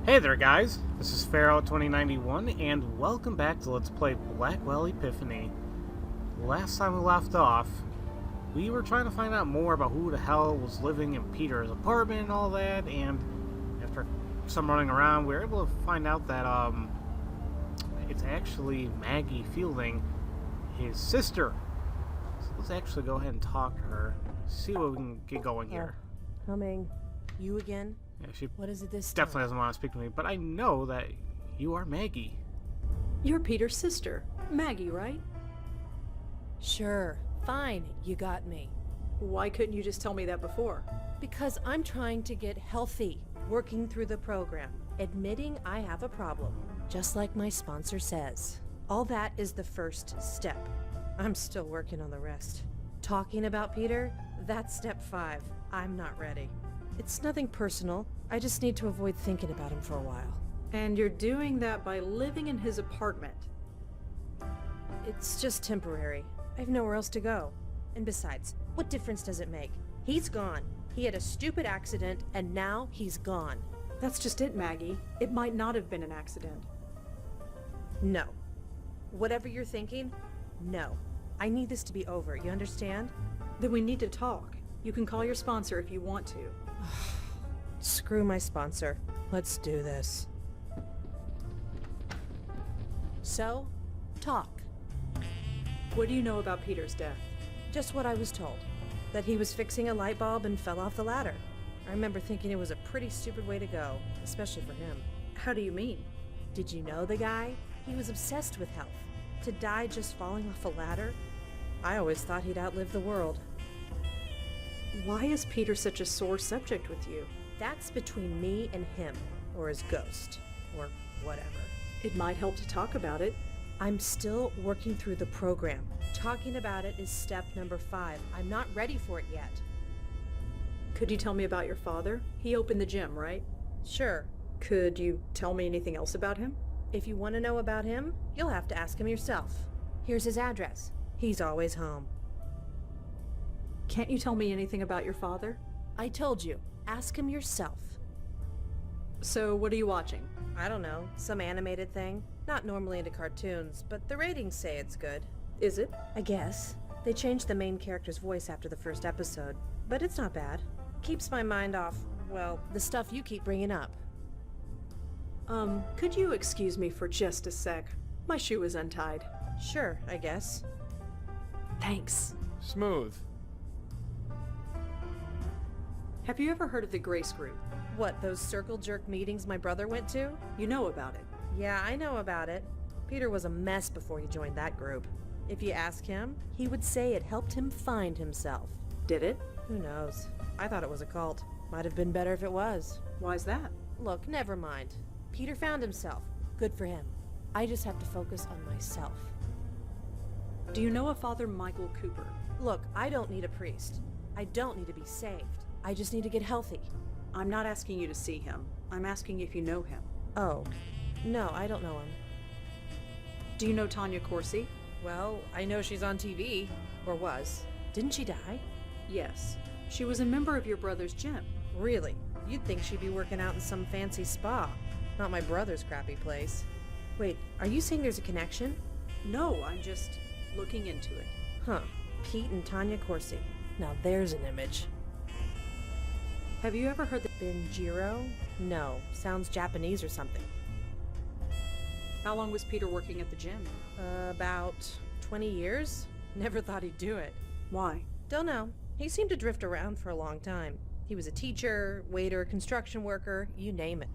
Hey there guys, this is Pharaoh 2091 and welcome back to Let's Play Blackwell Epiphany. Last time we left off, we were trying to find out more about who the hell was living in Peter's apartment and all that, and after some running around we were able to find out that it's actually Maggie Fielding, his sister. So let's actually go ahead and talk to her, see what we can get going here. Coming. You again? Yeah, she What is it this definitely time? doesn't want to speak to me, but I know that you are Maggie. You're Peter's sister, Maggie, right? Sure. Fine. You got me. Why couldn't you just tell me that before? Because I'm trying to get healthy, working through the program, admitting I have a problem, just like my sponsor says. All that is the first step. I'm still working on the rest. Talking about Peter, that's step 5. I'm not ready. It's nothing personal. I just need to avoid thinking about him for a while. And you're doing that by living in his apartment. It's just temporary. I have nowhere else to go. And besides, what difference does it make? He's gone. He had a stupid accident, and now he's gone. That's just it, Maggie. It might not have been an accident. No. Whatever you're thinking, no. I need this to be over, you understand? Then we need to talk. You can call your sponsor if you want to. Screw my sponsor. Let's do this. So, talk. What do you know about Peter's death? Just what I was told. That he was fixing a light bulb and fell off the ladder. I remember thinking it was a pretty stupid way to go, especially for him. How do you mean? Did you know the guy? He was obsessed with health. To die just falling off a ladder? I always thought he'd outlive the world. Why is Peter such a sore subject with you? That's between me and him, or his ghost, or whatever. It might help to talk about it. I'm still working through the program. Talking about it is step number 5. I'm not ready for it yet. Could you tell me about your father? He opened the gym, right? Sure. Could you tell me anything else about him? If you want to know about him, you'll have to ask him yourself. Here's his address. He's always home. Can't you tell me anything about your father? I told you. Ask him yourself. So, what are you watching? I don't know. Some animated thing. Not normally into cartoons, but the ratings say it's good. Is it? I guess. They changed the main character's voice after the first episode, but it's not bad. Keeps my mind off, well, the stuff you keep bringing up. Could you excuse me for just a sec? My shoe is untied. Sure, I guess. Thanks. Smooth. Have you ever heard of the Grace Group? What, those circle jerk meetings my brother went to? You know about it. Yeah, I know about it. Peter was a mess before he joined that group. If you ask him, he would say it helped him find himself. Did it? Who knows? I thought it was a cult. Might have been better if it was. Why's that? Look, never mind. Peter found himself. Good for him. I just have to focus on myself. Do you know a Father Michael Cooper? Look, I don't need a priest. I don't need to be saved. I just need to get healthy. I'm not asking you to see him. I'm asking if you know him. Oh. No, I don't know him. Do you know Tanya Corsi? Well, I know she's on TV. Or was. Didn't she die? Yes. She was a member of your brother's gym. Really? You'd think she'd be working out in some fancy spa. Not my brother's crappy place. Wait, are you saying there's a connection? No, I'm just looking into it. Huh. Pete and Tanya Corsi. Now there's an image. Have you ever heard the... Benjiro? No. Sounds Japanese or something. How long was Peter working at the gym? About 20 years? Never thought he'd do it. Why? Don't know. He seemed to drift around for a long time. He was a teacher, waiter, construction worker, you name it.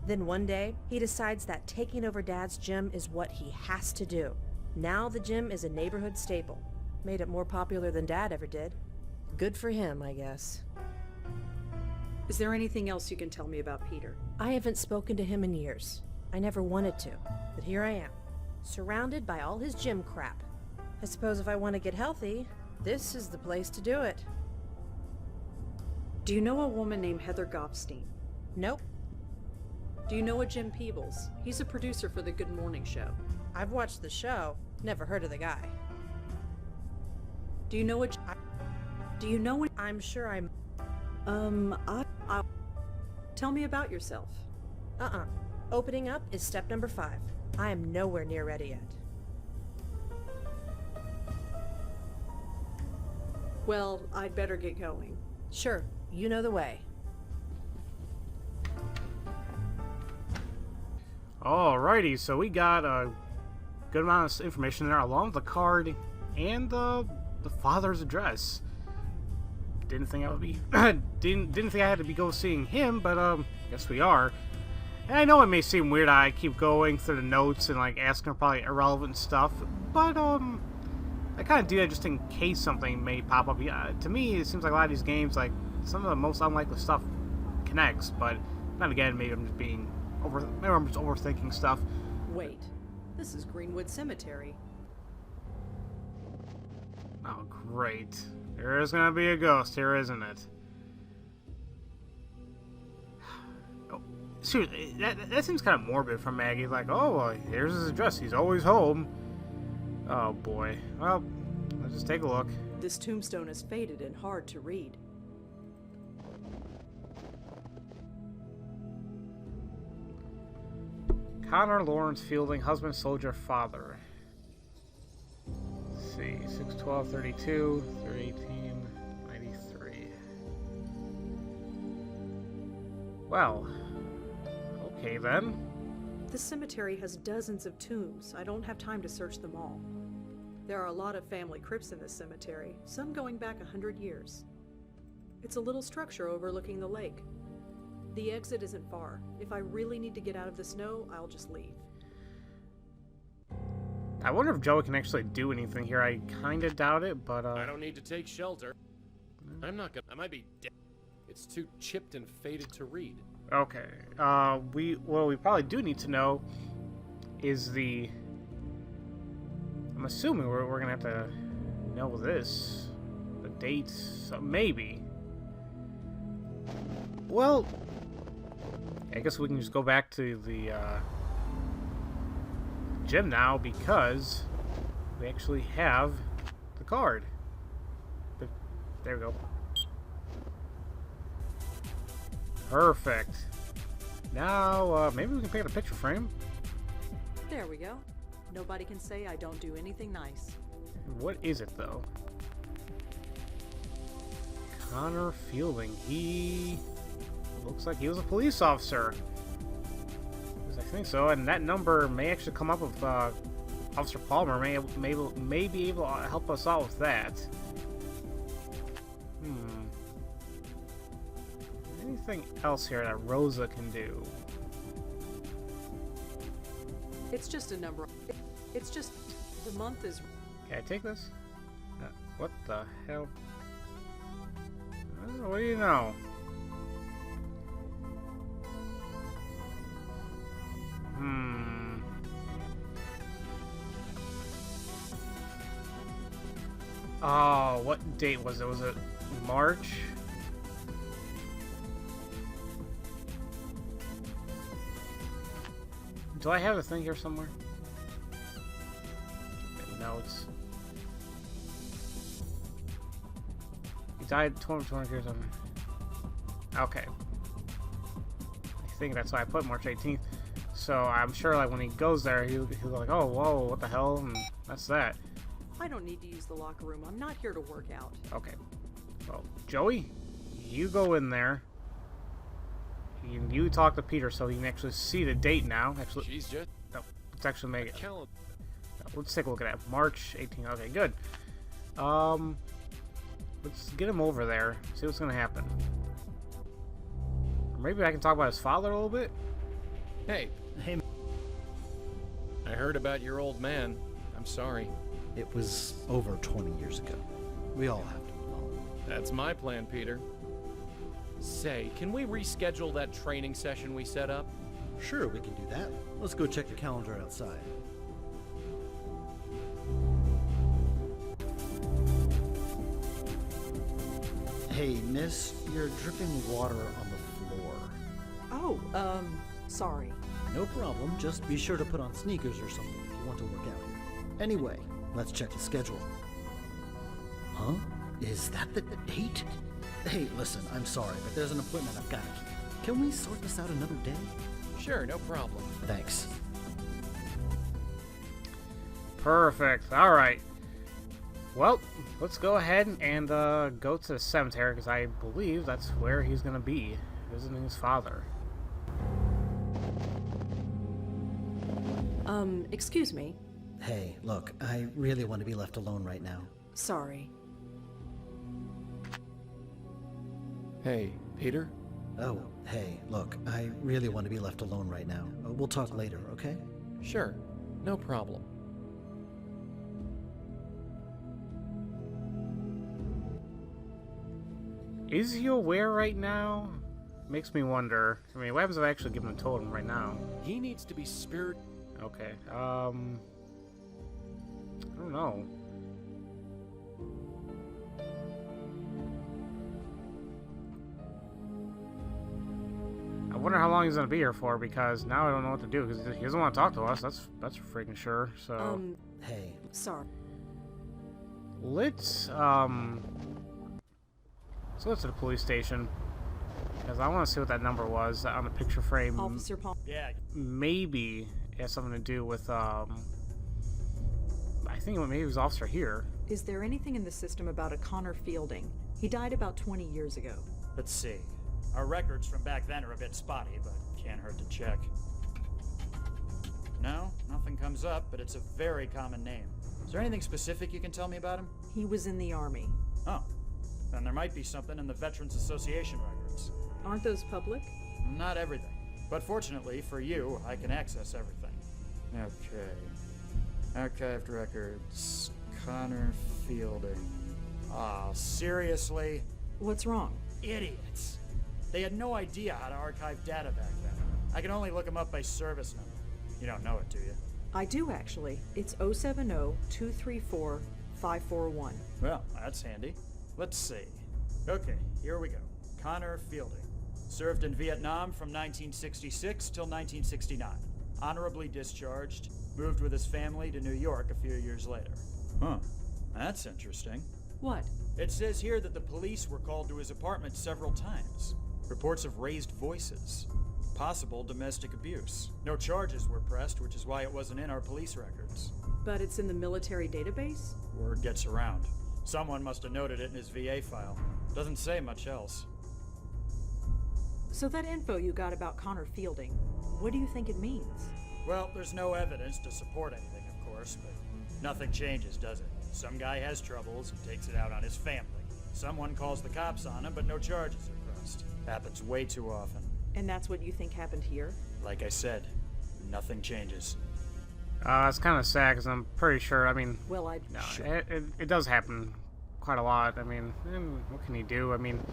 Then one day, he decides that taking over Dad's gym is what he has to do. Now the gym is a neighborhood staple. Made it more popular than Dad ever did. Good for him, I guess. Is there anything else you can tell me about Peter? I haven't spoken to him in years. I never wanted to, but here I am, surrounded by all his gym crap. I suppose if I want to get healthy, this is the place to do it. Do you know a woman named Heather Goffstein? Nope. Do you know a Jim Peebles? He's a producer for the Good Morning Show. I've watched the show, never heard of the guy. Do you know I'm sure I'm... Tell me about yourself. Opening up is step number 5. I am nowhere near ready yet. Well, I'd better get going. Sure, you know the way. Alrighty, so we got a good amount of information there, along with the card and the father's address. Didn't think I would be didn't think I had to be go seeing him, but guess we are. And I know it may seem weird I keep going through the notes and like asking probably irrelevant stuff, but I kind of do that just in case something may pop up. Yeah, to me it seems like a lot of these games, like some of the most unlikely stuff connects, but then again, maybe I'm just overthinking stuff. Wait, this is Greenwood Cemetery. Oh, great. There's gonna be a ghost here, isn't it? Oh, seriously, that seems kind of morbid from Maggie. Like, oh, well, here's his address. He's always home. Oh, boy. Well, let's just take a look. This tombstone is faded and hard to read. Connor Lawrence Fielding, husband, soldier, father. Let's see, 6/12/32, 3/18/93. Well, okay then. This cemetery has dozens of tombs. I don't have time to search them all. There are a lot of family crypts in this cemetery, some going back 100 years. It's a little structure overlooking the lake. The exit isn't far. If I really need to get out of the snow, I'll just leave. I wonder if Joey can actually do anything here. I kind of doubt it, but I don't need to take shelter. I'm not gonna. I might be dead. It's too chipped and faded to read. okay. What we probably do need to know is the. I'm assuming we're gonna have to know this, the dates, so maybe. Well, I guess we can just go back to the gym now because we actually have the card. There we go. Perfect. Now, maybe we can pick out a picture frame. There we go. Nobody can say I don't do anything nice. What is it, though? Connor Fielding. He looks like he was a police officer. I think so, and that number may actually come up with Officer Palmer. May be able to help us out with that. Anything else here that Rosa can do? It's just a number. It's just the month is. Can I take this? What the hell? What do you know? Oh, what date was it? Was it March? Do I have the thing here somewhere? Notes. He died 20 years on. Okay. I think that's why I put March 18th. So I'm sure, like, when he goes there, he'll be like, "Oh, whoa, what the hell?" And that's that. I don't need to use the locker room. I'm not here to work out. Okay. Well, Joey, you go in there. You talk to Peter so he can actually see the date now. Actually, She's just. no, let's actually make it. Calendar. Let's take a look at that. March 18th. Okay, good. Let's get him over there. See what's gonna happen. Or maybe I can talk about his father a little bit. Hey. I heard about your old man. I'm sorry. It was over 20 years ago. We all have to move on. That's my plan, Peter. Say, can we reschedule that training session we set up? Sure, we can do that. Let's go check the calendar outside. Hey, miss, you're dripping water on the floor. Oh, sorry. No problem, just be sure to put on sneakers or something if you want to work out here. Anyway, let's check the schedule. Huh? Is that the date? Hey, listen, I'm sorry, but there's an appointment I've got to keep. Can we sort this out another day? Sure, no problem. Thanks. Perfect. All right. Well, let's go ahead and go to the cemetery, because I believe that's where he's going to be, visiting his father. Excuse me. Hey, look, I really want to be left alone right now. Sorry. Hey, Peter? Oh, hey, look, I really want to be left alone right now. We'll talk later, okay? Sure, no problem. Is he aware right now? Makes me wonder. I mean, what happens if I actually give him a totem right now? He needs to be spirit... Okay, I don't know. I wonder how long he's gonna be here for, because now I don't know what to do, because he doesn't want to talk to us. That's for freaking sure. So Hey, Sorry. let's go to the police station, because I want to see what that number was on the picture frame. Officer Paul. Yeah, Maybe it has something to do with I think maybe it was officer here. Is there anything in the system about a Connor Fielding? He died about 20 years ago. let's see. Our records from back then are a bit spotty, but can't hurt to check. No, nothing comes up, but it's a very common name. Is there anything specific you can tell me about him? He was in the Army. Oh, then there might be something in the Veterans Association records. Aren't those public? Not everything. But fortunately for you, I can access everything. Okay. Archived records. Connor Fielding. Ah, seriously? What's wrong? Idiots. They had no idea how to archive data back then. I can only look them up by service number. You don't know it, do you? I do actually. It's 070-234-541. Well, that's handy. Let's see. Okay, here we go. Connor Fielding. Served in Vietnam from 1966 till 1969. Honorably discharged. Moved with his family to New York a few years later. Huh. That's interesting. What? It says here that the police were called to his apartment several times. Reports of raised voices. Possible domestic abuse. No charges were pressed, which is why it wasn't in our police records. But it's in the military database? Word gets around. Someone must have noted it in his VA file. Doesn't say much else. So that info you got about Connor Fielding, what do you think it means? Well, there's no evidence to support anything, of course, but nothing changes, does it? Some guy has troubles and takes it out on his family. Someone calls the cops on him, but no charges are pressed. Happens way too often. And that's what you think happened here? Like I said, nothing changes. It's kind of sad, because I'm pretty sure, I mean, Well, no, it does happen quite a lot. I mean, what can you do? I mean,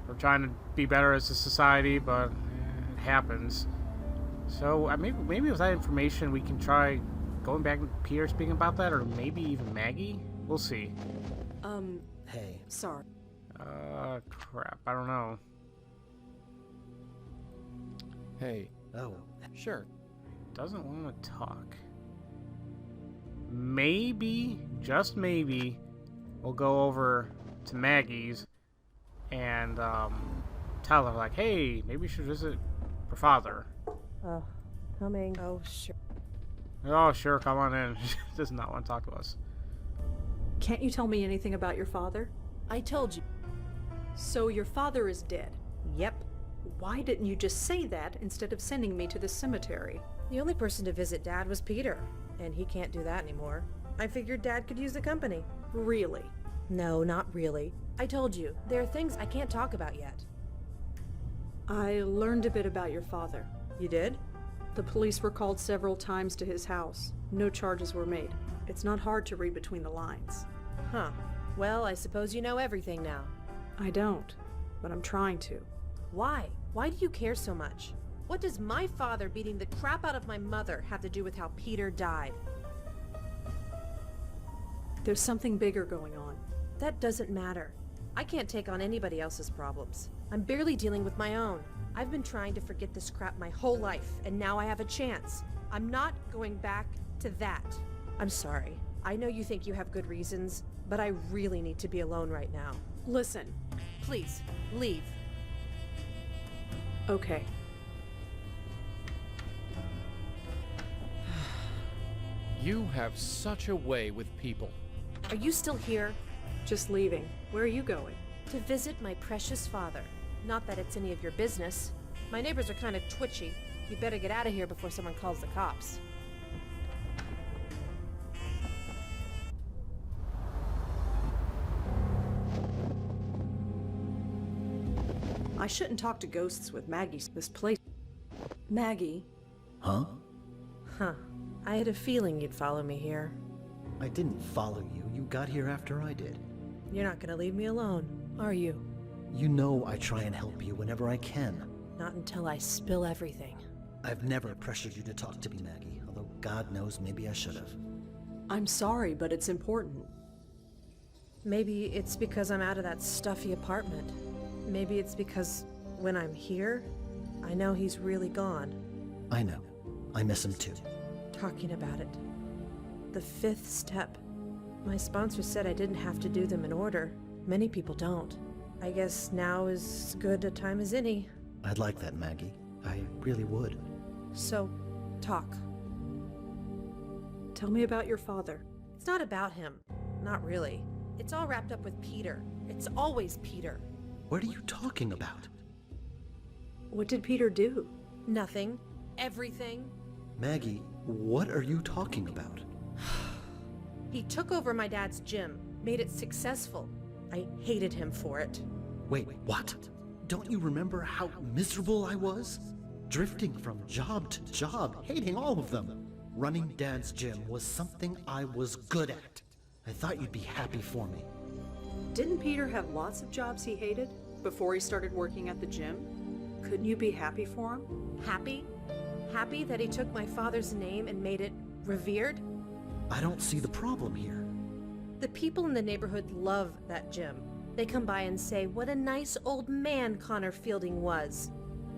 we're trying to be better as a society, but it happens. So maybe with that information, we can try going back to Peter speaking about that, or maybe even Maggie. We'll see. Hey, Sorry. Crap. I don't know. Hey, oh, sure. Doesn't want to talk. Maybe, just maybe, we'll go over to Maggie's and tell her, like, hey, maybe we should visit her father. Coming. Oh, sure. Oh, sure, come on in. She does not want to talk to us. Can't you tell me anything about your father? I told you. So your father is dead. Yep. Why didn't you just say that instead of sending me to the cemetery? The only person to visit Dad was Peter, and he can't do that anymore. I figured Dad could use the company. Really? No, not really. I told you, there are things I can't talk about yet. I learned a bit about your father. You did? The police were called several times to his house. No charges were made. It's not hard to read between the lines. Huh. Well, I suppose you know everything now. I don't, but I'm trying to. Why? Why do you care so much? What does my father beating the crap out of my mother have to do with how Peter died? There's something bigger going on. That doesn't matter. I can't take on anybody else's problems. I'm barely dealing with my own. I've been trying to forget this crap my whole life, and now I have a chance. I'm not going back to that. I'm sorry. I know you think you have good reasons, but I really need to be alone right now. Listen. Please, leave. Okay. You have such a way with people. Are you still here? Just leaving. Where are you going? To visit my precious father. Not that it's any of your business. My neighbors are kind of twitchy. You better get out of here before someone calls the cops. I shouldn't talk to ghosts with Maggie. This place. Maggie. Huh? Huh. I had a feeling you'd follow me here. I didn't follow you. You got here after I did. You're not gonna leave me alone, are you? You know I try and help you whenever I can. Not until I spill everything. I've never pressured you to talk to me, Maggie, although God knows maybe I should have. I'm sorry, but it's important. Maybe it's because I'm out of that stuffy apartment. Maybe it's because when I'm here, I know he's really gone. I know. I miss him too. Talking about it. The fifth step. My sponsor said I didn't have to do them in order. Many people don't. I guess now is as good a time as any. I'd like that, Maggie. I really would. So, talk. Tell me about your father. It's not about him. Not really. It's all wrapped up with Peter. It's always Peter. What are you talking about? What did Peter do? Nothing. Everything. Maggie, what are you talking about? He took over my dad's gym, made it successful. I hated him for it. Wait, what? Don't you remember how miserable I was? Drifting from job to job, hating all of them. Running Dad's gym was something I was good at. I thought you'd be happy for me. Didn't Peter have lots of jobs he hated before he started working at the gym? Couldn't you be happy for him? Happy? Happy that he took my father's name and made it revered? I don't see the problem here. The people in the neighborhood love that gym. They come by and say what a nice old man Connor Fielding was,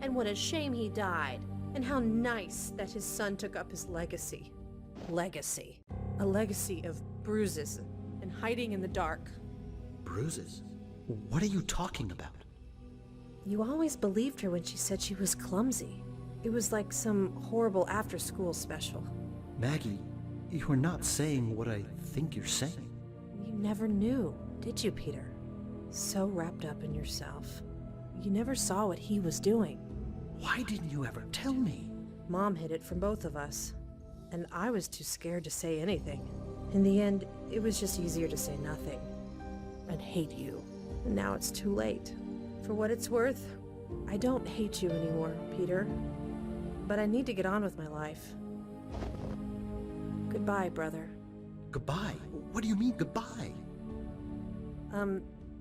and what a shame he died, and how nice that his son took up his legacy. Legacy. A legacy of bruises and hiding in the dark. Bruises? What are you talking about? You always believed her when she said she was clumsy. It was like some horrible after-school special. Maggie, you're not saying what I think you're saying. You never knew, did you, Peter? So wrapped up in yourself. You never saw what he was doing. Why didn't you ever tell me? Mom hid it from both of us, and I was too scared to say anything. In the end, it was just easier to say nothing and hate you. And now it's too late. For what it's worth, I don't hate you anymore, Peter. But I need to get on with my life. Goodbye, brother. Goodbye? What do you mean, goodbye?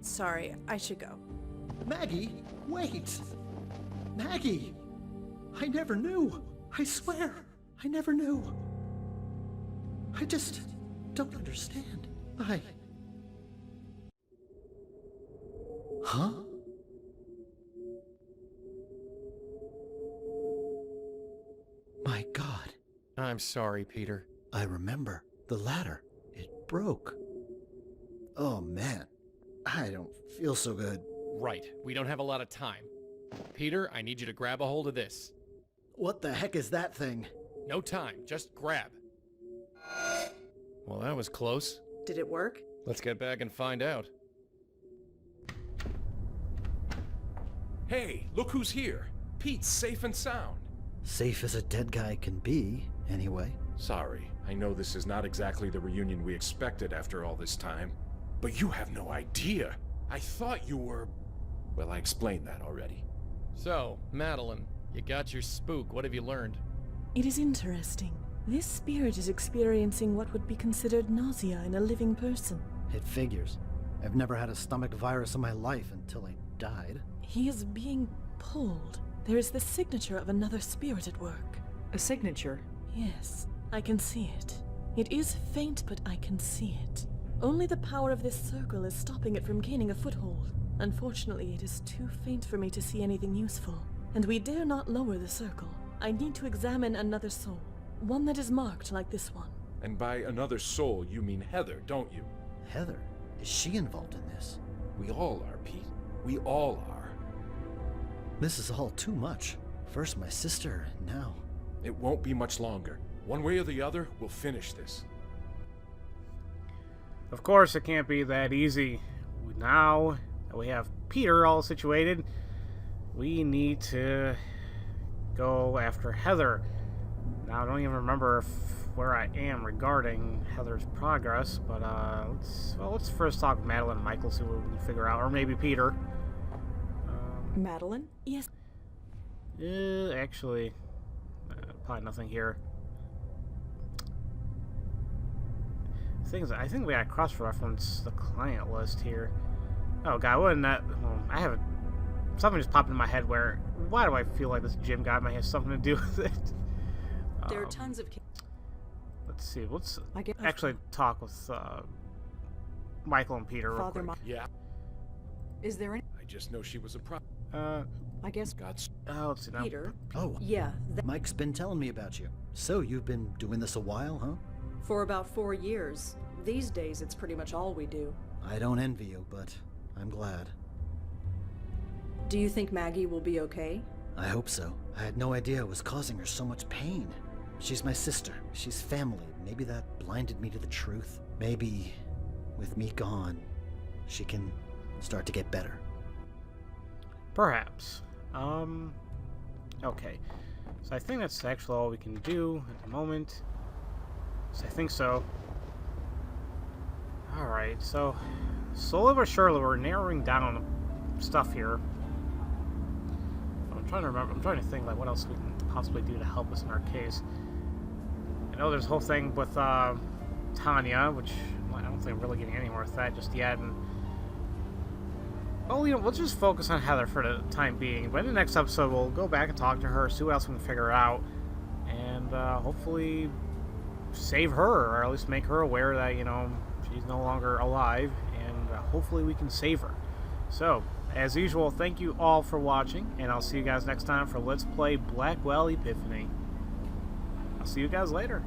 Sorry, I should go. Maggie, wait! Maggie! I never knew! I swear, I never knew! I just don't understand. Huh? My God. I'm sorry, Peter. I remember. The ladder. It broke. Oh, man. I don't feel so good. Right, we don't have a lot of time. Peter, I need you to grab a hold of this. What the heck is that thing? No time, just grab. Well, that was close. Did it work? Let's get back and find out. Hey, look who's here. Pete's safe and sound. Safe as a dead guy can be, anyway. Sorry, I know this is not exactly the reunion we expected after all this time. But you have no idea. I thought you were... Well, I explained that already. So, Madeline, you got your spook. What have you learned? It is interesting. This spirit is experiencing what would be considered nausea in a living person. It figures. I've never had a stomach virus in my life until I died. He is being pulled. There is the signature of another spirit at work. A signature? Yes, I can see it. It is faint, but I can see it. Only the power of this circle is stopping it from gaining a foothold. Unfortunately, it is too faint for me to see anything useful. And we dare not lower the circle. I need to examine another soul. One that is marked like this one. And by another soul, you mean Heather, don't you? Heather? Is she involved in this? We all are, Pete. We all are. This is all too much. First my sister, now... It won't be much longer. One way or the other, we'll finish this. Of course, it can't be that easy. Now that we have Peter all situated, we need to go after Heather. Now, I don't even remember where I am regarding Heather's progress, but let's first talk with Madeline and Michael, see what we can figure out, or maybe Peter. Madeline? Yes. Actually, probably nothing here. Things I think we gotta cross-reference the client list here. Oh god, wouldn't that? Well, I have something just popped in my head. Why do I feel like this gym guy might have something to do with it? There are tons of... Let's see. Let's I guess actually talk with Michael and Peter real quick. Yeah, Is there any... I just know she was a I guess God's... Let's see now. Peter. Oh, Yeah, Mike's been telling me about you. So you've been doing this a while, huh? for about 4 years. These days, it's pretty much all we do. I don't envy you, but I'm glad. Do you think Maggie will be okay? I hope so. I had no idea it was causing her so much pain. She's my sister. She's family. Maybe that blinded me to the truth. Maybe, with me gone, she can start to get better. Perhaps. Okay. So I think that's actually all we can do at the moment. So I think so. Alright, so slowly but surely we're narrowing down stuff here. I'm trying to remember. I'm trying to think like what else we can possibly do to help us in our case. I know there's a whole thing with Tanya, which I don't think we're really getting anywhere with that just yet. And well, let's just focus on Heather for the time being. But in the next episode, we'll go back and talk to her, see what else we can figure out, and hopefully save her, or at least make her aware that she's no longer alive, and hopefully we can save her. So, as usual, thank you all for watching, and I'll see you guys next time for Let's Play Blackwell Epiphany. I'll see you guys later.